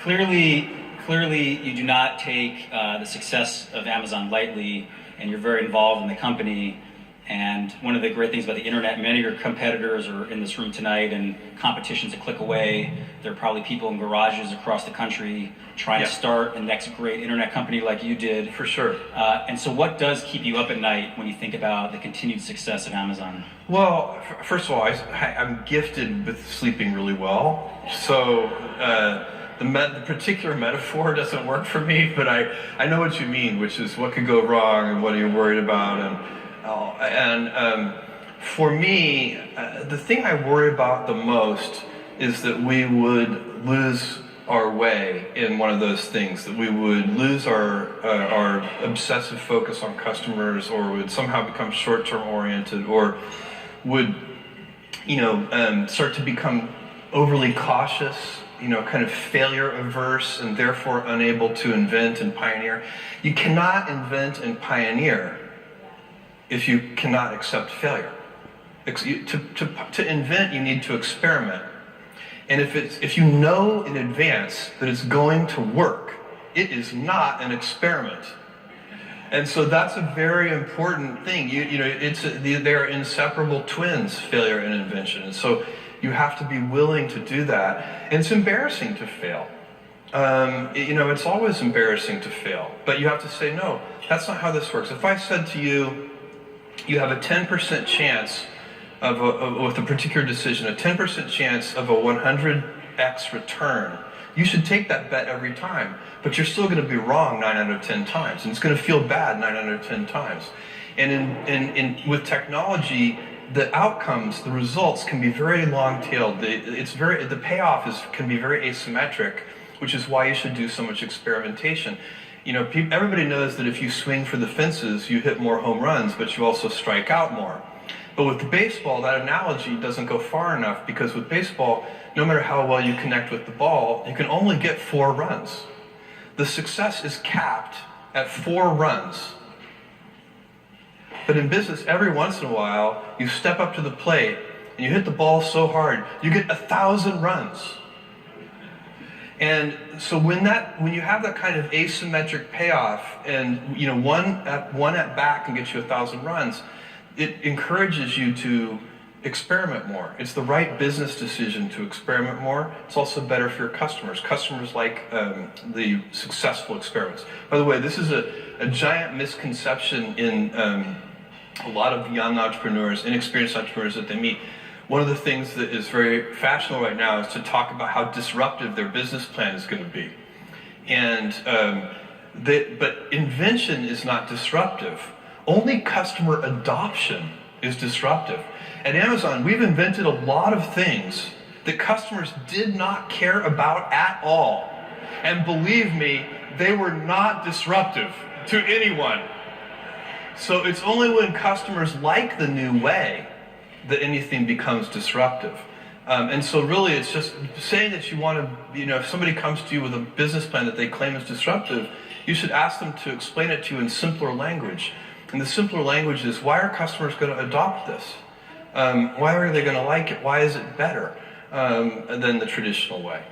Clearly, you do not take the success of Amazon lightly, and you're very involved in the company. And one of the great things about the internet, many of your competitors are in this room tonight, and competition's a click away. There are probably people in garages across the country trying to start the next great internet company like you did. For sure. And so what does keep you up at night when you think about the continued success of Amazon? Well, first of all, I'm gifted with sleeping really well. So the particular metaphor doesn't work for me, but I know what you mean, which is what could go wrong and what are you worried about. And for me, the thing I worry about the most is that we would lose our way in one of those things, that we would lose our obsessive focus on customers, or would somehow become short-term oriented, or would start to become overly cautious, kind of failure averse, and therefore unable to invent and pioneer. You cannot invent and pioneer if you cannot accept failure. To invent, you need to experiment. And if you know in advance that it's going to work, it is not an experiment. And so that's a very important thing. They're inseparable twins, failure and invention. And so you have to be willing to do that. And it's embarrassing to fail. It's always embarrassing to fail. But you have to say, no, that's not how this works. If I said to you, you have a 10% chance with a particular decision, a 10% chance of a 100x return, you should take that bet every time. But you're still going to be wrong 9 out of 10 times, and it's going to feel bad 9 out of 10 times. And with technology, the outcomes, the results can be very long-tailed. The payoff can be very asymmetric, which is why you should do so much experimentation. Everybody knows that if you swing for the fences, you hit more home runs, but you also strike out more. But with the baseball, that analogy doesn't go far enough, because with baseball, no matter how well you connect with the ball, you can only get 4 runs. The success is capped at 4 runs. But in business, every once in a while, you step up to the plate and you hit the ball so hard, you get 1,000 runs. And so when you have that kind of asymmetric payoff, and one at bat can get you 1,000 runs, it encourages you to experiment more. It's the right business decision to experiment more. It's also better for your customers. Customers like the successful experiments. By the way, this is a giant misconception in a lot of young entrepreneurs, inexperienced entrepreneurs that they meet. One of the things that is very fashionable right now is to talk about how disruptive their business plan is going to be. And but invention is not disruptive. Only customer adoption is disruptive. At Amazon, we've invented a lot of things that customers did not care about at all. And believe me, they were not disruptive to anyone. So it's only when customers like the new way that anything becomes disruptive. And so really it's just saying that you want to, if somebody comes to you with a business plan that they claim is disruptive, you should ask them to explain it to you in simpler language. And the simpler language is, why are customers going to adopt this? Why are they going to like it? Why is it better than the traditional way?